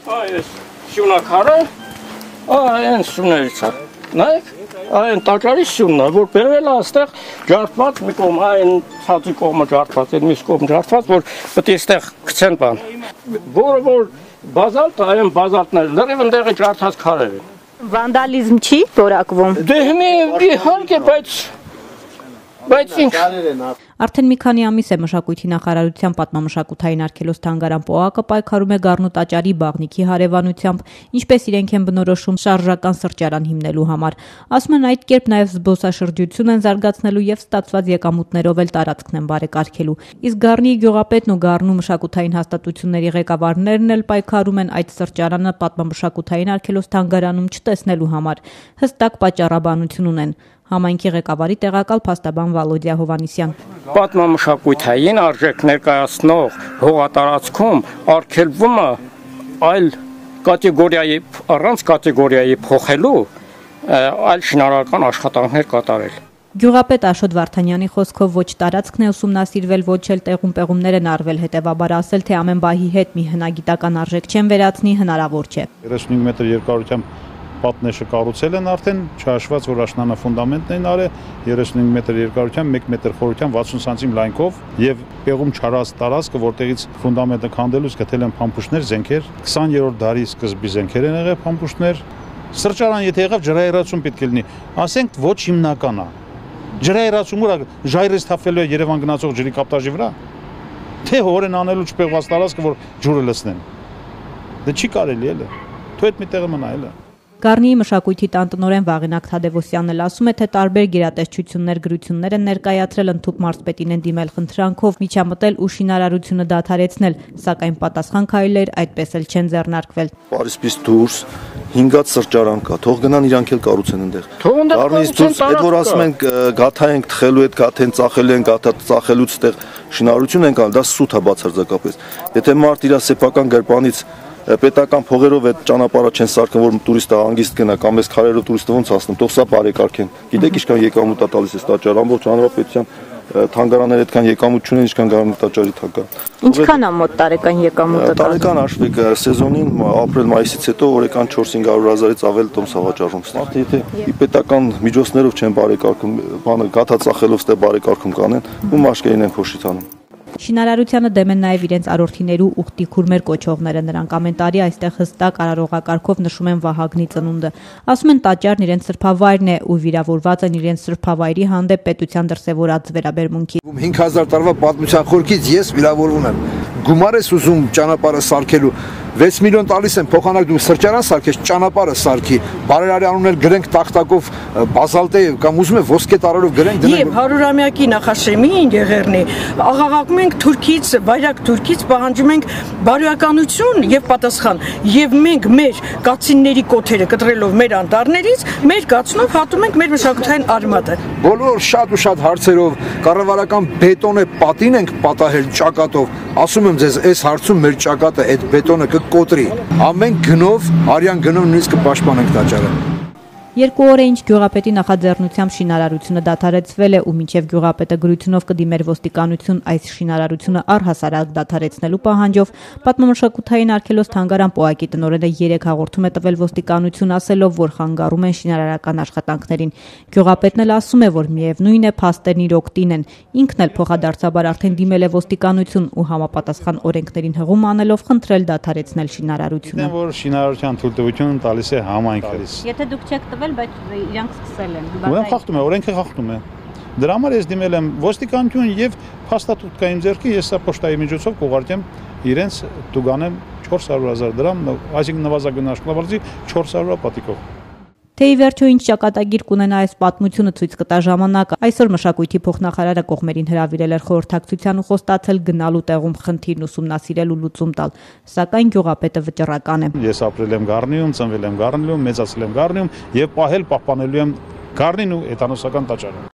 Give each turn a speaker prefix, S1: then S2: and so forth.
S1: Այս սյունակարը, այն սյուներից է, նայեք, այն տաճարի սյունն է, որ բերվել է այստեղ ջարդված մի կողմ, այն ցածի կողմը ջարդված, այն մյուս կողմը ջարդված, որ պետք է այստեղ գցեն բան, որը որ բազալտ, այն բազալտներ, լրիվ ընդեղի ջարդած քարեր են։
S2: Վանդալիզմ չի որակվում։
S1: Դե հիմա իհարկե, բայց ինչ։
S2: Արդեն մի քանի ամիս է Մշակույթի նախարարության պատմամշակութային արգելոց թանգարան ՊՕԱԿ-ը պայքարում է Գառնու տաճարի բաղնիքի հարևանությամբ, ինչպես իրենք են բնորոշում շարժական սրճարան հիմնելու համար։ Ասում են այդ կերպ նաև զբոսաշրջություն են զարգացնելու եւ ստացված եկամուտներով էլ տարածքն են բարեկարգելու։ Իսկ Գառնիի գյուղապետն ու Գառնու մշակութային հաստատությունների ղեկավարներն էլ պայքարում են այդ սրճարանը պատմամշակութային արգելոց թանգարանում չտեսնելու համար։ Հստակ պատճառաբանություն ունեն։ Համայնքի ղեկավարի տեղակալ փաստաբան Վալոդիա Հովհաննիսյան։
S1: Պատմամշակութային արժեք ներկայացնող հողատարածքում արգելվում է այլ կատեգորիայի առանց կատեգորիայի փոխելու այլ շինարարական աշխատանքներ կատարել։
S2: Գյուղապետ Աշոտ Վարդանյանի խոսքով ոչ տարածքն է ուսումնասիրվել, ոչ էլ տեղում-պեղումներ են արվել, հետևաբար ասել, թե ամեն բահի հետ մի հնագիտական արժեք չեն վերացնի, հնարավոր չէ։
S3: 35 մետր երկարությամբ պատնեշը կառուցել են արդեն, չհաշված, որ աշնանը ֆունդամենտն են արել 35 մետր երկարությամբ, 1 մետր խորությամբ, 60 սանտիմ լայնքով եւ պեղում չարած տարածքը, որտեղից ֆունդամենտը քանդելուց գտել են փամփուշտներ, զենքեր, 20-րդ դարի սկզբի զենքեր են եղել փամփուշտներ։ Սրճարան եթե եղավ ջրահեռացում պետք է լինի, ասենք ոչ հիմնական է։ Ջրահեռացումը ժայռից թափվելու է Երևան գնացող ջրի կապտաժի վրա, թե հորեն անելու չպեղված տարածքը, որ ջուրը լցնեն։ Դա չի կարելի էլը։ Թող այդ մի տեղը մնա էլը։
S2: Գառնիի մշակույթի տանտնօրեն Վաղինակ Թադևոսյանն էլ ասում է, թե տարբեր գերատեսչություններ գրություններ են ներկայացրել, ընդհուպ մարզպետին են դիմել խնդրանքով միջամտել ու շինարարությունը դադարեցնել, սակայն պատասխան քայլեր այդպես էլ չեն ձեռնարկվել։
S4: Պարիսպից դուրս 5-ած սրճարան կա, թող գնան իրանք էլ կառուցեն այնտեղ։ Գառնից դուրս այդ որ ասում են գաթա ենք թխելու, այդ գաթեն ծախելու են, գաթա ծախելուց այդտեղ շինարարություն են կան, դա սուտ է բացարձակապես։ Եթե մարդ իր սեփական գրպանից պետական փողերով այդ ճանապարհը չեն սարքում, որ տուրիստը հանգիստ գնա, կամ այս քարերով տուրիստը ոնց հասնում, թող սա բարեկարգեն։ Գիտեք ինչքան եկամուտ է տալիս այս տաճարը, ամբողջ հանրապետության թանգարանները այդքան եկամուտ չունեն, ինչքան Գառնու տաճարի թանգարան։
S2: Ինչքան է մոտ տարեկան եկամուտը։
S4: Տարեկան հաշվեք սեզոնին ապրիլ-մայիսից հետո օրական 400-500 հազարից ավել տոմս հավաճառում։ Մարդը եթե պետական միջոցներով չեն բարեկարգում, բանը գաթա ծախելով ստե բարեկարգում կանեն, ու մաշկերին են փոշի տանում։
S2: Շինարարությանը դեմ են նաև իրենց արորդիներու ուխտի քուրմեր կոչողները, նրանք ամեն տարի այստեղ հստակ արարողակարգով նշում են Վահագնի ծնունդը։ Ասում են տաճարն իրենց սրբավայրն է ու վիրավորված են իրենց սրբավայրի հանդեպ պետության դրսևորած վերաբերմունքի։
S5: 5000 տարվա պատմության խորքից ես վիրավորվում եմ։ Գումար ես ուզում ճանապարհը սարքելու 6 միլիոն տալիս են փոխանակ դու սրճարան սարքես ճանապարհը սարքի բարերարի անուններ գրենք տախտակով բազալտե կամ ուզում է ոսկե տարերով գրենք դնենք
S6: եւ 100-ամյակի նախաշեմին Եղեռնի աղաղակում ենք Թուրքից վայրակ Թուրքից պահանջում ենք բարոյականություն եւ պատասխան եւ մենք մեր կացինների կոթերը կտրելով մեր անտառներից մեր կացնով հատում ենք մեր մշակութային արմատը
S5: բոլոր շատ ու շատ հարցերով կառավարական բետոնե պատին ենք պատահել ճակատով ասում եմ ձեզ այս հարցում մեր ճակատը այդ բետոնը կոտրի ամեն գնով արյան գնով նույնիսկ կպաշտպանենք տաճարը
S2: 2 օր է ինչ գյուղապետի նախաձեռնությամբ շինարարությունը դադարեցվել է ու մինչև գյուղապետը գրությունով կդիմեր ոստիկանություն այս շինարարությունը առհասարակ դադարեցնելու պահանջով պատմամշակութային արգելոց թանգարան ՊՕԱԿ-ի տնօրենը 3 հաղորդում է տվել ոստիկանություն ասելով, որ խանգարում են շինարարական աշխատանքներին։ Գյուղապետն էլ ասում է, որ միևնույն է փաստերն իր օգտին են։ Ինքն էլ փոխադարձաբար արդեն դիմել է ոստիկանություն ու համապատասխան օրենքներին հղում անելով խնդրել դադարեցնել շինարարությունը։
S3: Որ շինարարության թույլտվությունը տալիս է համայնքը։
S2: Եթե դուք չեք տվել բայց իրանք սկսել են։
S3: Ուրեմն խախտում է, օրենքը խախտում է։ Դրա համար ես դիմել եմ ոստիկանություն եւ փաստաթուղթ կա իմ ձեռքի, ես սա պոստայի միջոցով կուղարկեմ իրենց տուգանեմ 400,000 դրամ, այսինքն նվազագույն աշխատավարձի 400 պատիկով։
S2: Թե ի վերջո ինչ ճակատագիր կունենա այս պատմությունը ցույց կտա ժամանակը։ Այսօր մշակույթի փոխնախարարը կողմերին հրավիրել էր խորհրդակցության ու խոստացել գնալու տեղում խնդիրն ուսումնասիրել ու լուծում տալ, սակայն գյուղապետը վճռական է։
S3: Ես ապրել եմ Գառնիում, ծնվել եմ Գառնիում, մեծացել եմ Գառնիում եւ պահել պահպանելու եմ Գառնին ու էտանոսական տաճարը։